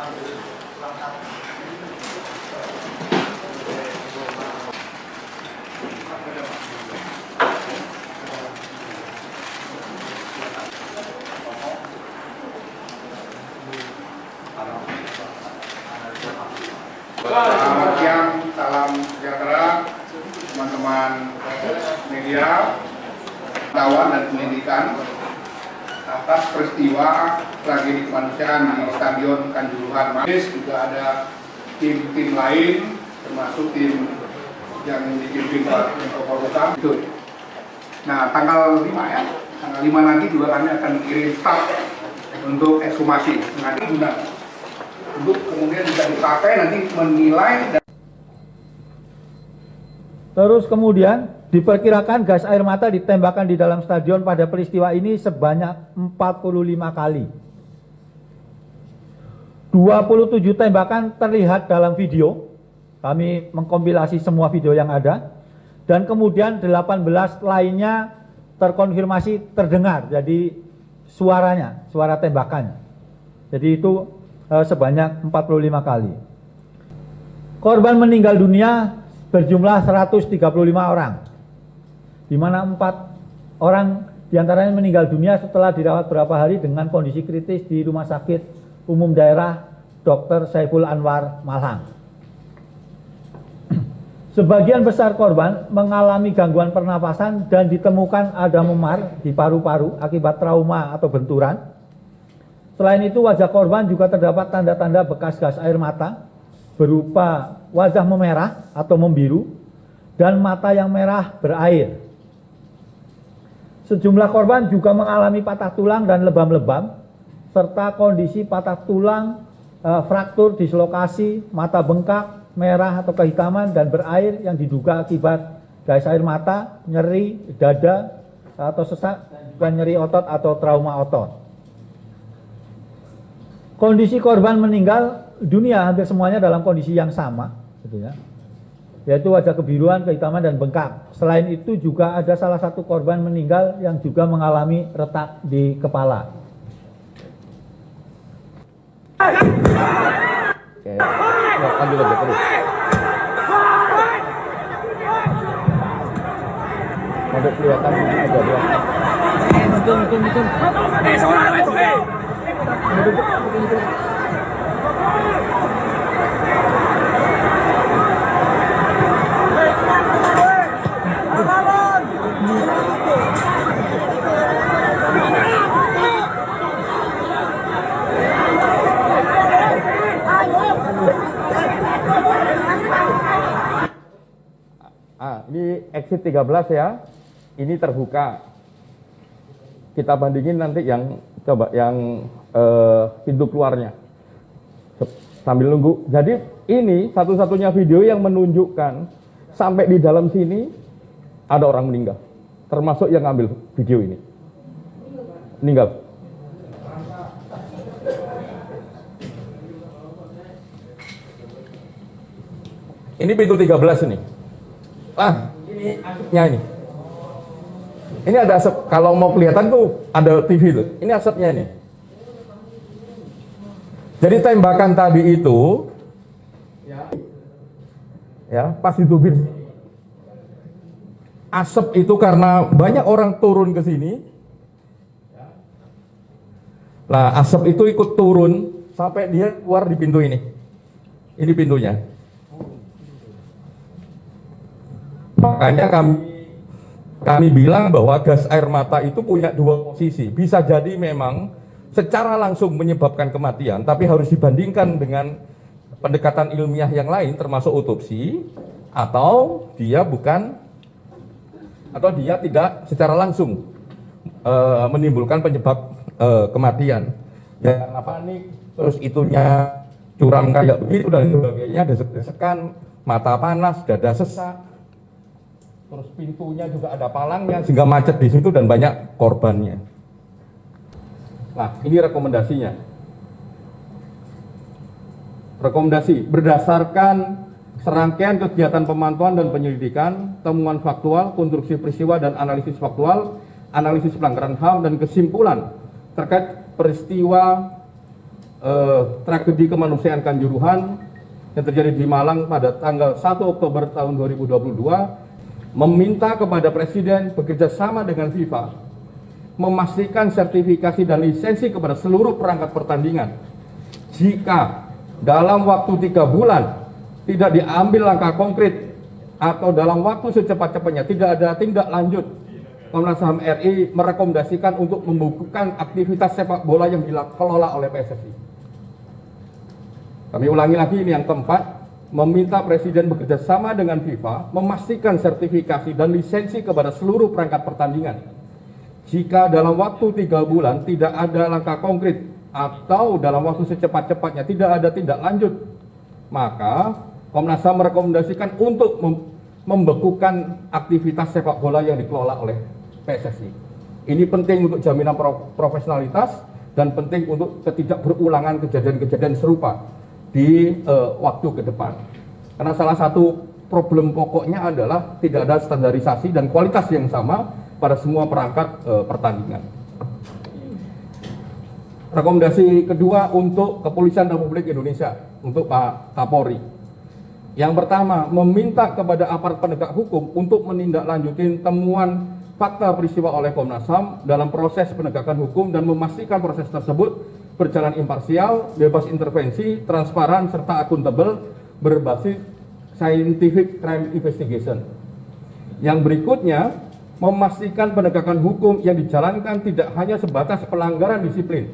Selamat siang, salam sejahtera teman-teman media, wartawan dan pendidikan atas peristiwa tragedi kemanusiaan di Stadion Kanjuruhan. Juga ada tim-tim lain, termasuk tim yang dipimpin oleh Menko Polhukam. Nah, tanggal 5 ya, tanggal 5 nanti juga kami akan kirim staf untuk ekshumasi. Nanti guna untuk kemudian bisa dipakai nanti menilai. Terus kemudian diperkirakan gas air mata ditembakkan di dalam stadion pada peristiwa ini sebanyak 45 kali. 27 tembakan terlihat dalam video. Kami mengkompilasi semua video yang ada. Dan kemudian 18 lainnya terkonfirmasi terdengar. Jadi suaranya, suara tembakannya. Jadi itu sebanyak 45 kali. Korban meninggal dunia berjumlah 135 orang, di mana 4 orang diantaranya meninggal dunia setelah dirawat beberapa hari dengan kondisi kritis di Rumah Sakit Umum Daerah Dr. Saiful Anwar, Malang. Sebagian besar korban mengalami gangguan pernapasan dan ditemukan ada memar di paru-paru akibat trauma atau benturan. Selain itu, wajah korban juga terdapat tanda-tanda bekas gas air mata berupa wajah memerah atau membiru dan mata yang merah berair. Sejumlah korban juga mengalami patah tulang dan lebam-lebam serta kondisi patah tulang, fraktur dislokasi, mata bengkak, merah atau kehitaman dan berair yang diduga akibat gas air mata, nyeri dada atau sesak, dan juga nyeri otot atau trauma otot. Kondisi korban meninggal dunia hampir semuanya dalam kondisi yang sama, gitu ya, yaitu wajah kebiruan, kehitaman, dan bengkak. Selain itu juga ada salah satu korban meninggal yang juga mengalami retak di kepala. Oke, ambil aja terus. Ada kelihatan ada dua. Ini exit 13 ya. Ini terbuka. Kita bandingin nanti yang coba yang pintu keluarnya sambil nunggu. Jadi ini satu-satunya video yang menunjukkan sampai di dalam sini ada orang meninggal, termasuk yang ngambil video ini meninggal. Ini pintu 13 ini. Ini asapnya ini. Ini ada asap, kalau mau kelihatan tuh ada TV tuh. Ini asapnya ini. Jadi tembakan tadi itu ya pas ditubir. Asap itu karena banyak orang turun ke sini. Nah, asap itu ikut turun sampai dia keluar di pintu ini. Ini pintunya. Makanya kami bilang bahwa gas air mata itu punya dua posisi. Bisa jadi memang secara langsung menyebabkan kematian, tapi harus dibandingkan dengan pendekatan ilmiah yang lain termasuk otopsi, atau dia tidak secara langsung menimbulkan penyebab kematian. Ya karena panik, terus itunya curam kayak begitu dan sebagainya, desek-desekan, mata panas, dada sesak. Terus pintunya juga ada palangnya sehingga macet di situ dan banyak korbannya. Nah, ini rekomendasinya. Rekomendasi berdasarkan serangkaian kegiatan pemantauan dan penyelidikan, temuan faktual, konstruksi peristiwa dan analisis faktual, analisis pelanggaran HAM dan kesimpulan terkait peristiwa tragedi kemanusiaan Kanjuruhan yang terjadi di Malang pada tanggal 1 Oktober tahun 2022, meminta kepada Presiden bekerja sama dengan FIFA memastikan sertifikasi dan lisensi kepada seluruh perangkat pertandingan. Jika dalam waktu 3 bulan tidak diambil langkah konkret atau dalam waktu secepat-cepatnya tidak ada tindak lanjut, Komnas HAM RI merekomendasikan untuk membukukan aktivitas sepak bola yang dikelola oleh PSSI. Kami ulangi lagi, ini yang keempat, meminta Presiden bekerja sama dengan FIFA memastikan sertifikasi dan lisensi kepada seluruh perangkat pertandingan. Jika dalam waktu 3 bulan tidak ada langkah konkret atau dalam waktu secepat-cepatnya tidak ada tindak lanjut, maka Komnas HAM merekomendasikan untuk membekukan aktivitas sepak bola yang dikelola oleh PSSI. Ini penting untuk jaminan profesionalitas dan penting untuk tidak berulangan kejadian-kejadian serupa di waktu ke depan. Karena salah satu problem pokoknya adalah tidak ada standarisasi dan kualitas yang sama pada semua perangkat pertandingan. Rekomendasi kedua untuk Kepolisian Republik Indonesia, untuk Pak Kapolri. Yang pertama, meminta kepada aparat penegak hukum untuk menindaklanjuti temuan fakta peristiwa oleh Komnas HAM dalam proses penegakan hukum dan memastikan proses tersebut berjalan imparsial, bebas intervensi, transparan, serta akuntabel berbasis scientific crime investigation. Yang berikutnya, memastikan penegakan hukum yang dijalankan tidak hanya sebatas pelanggaran disiplin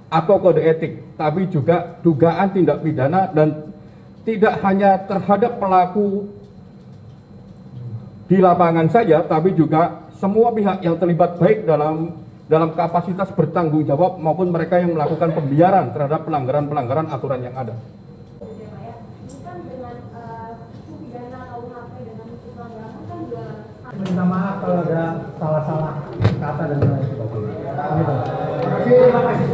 atau kode etik, tapi juga dugaan tindak pidana dan tidak hanya terhadap pelaku di lapangan saja, tapi juga semua pihak yang terlibat baik dalam kapasitas bertanggung jawab maupun mereka yang melakukan pembiaran terhadap pelanggaran-pelanggaran aturan yang ada. Minta maaf kalau ada salah-salah kata dan lain sebagainya. Terima kasih.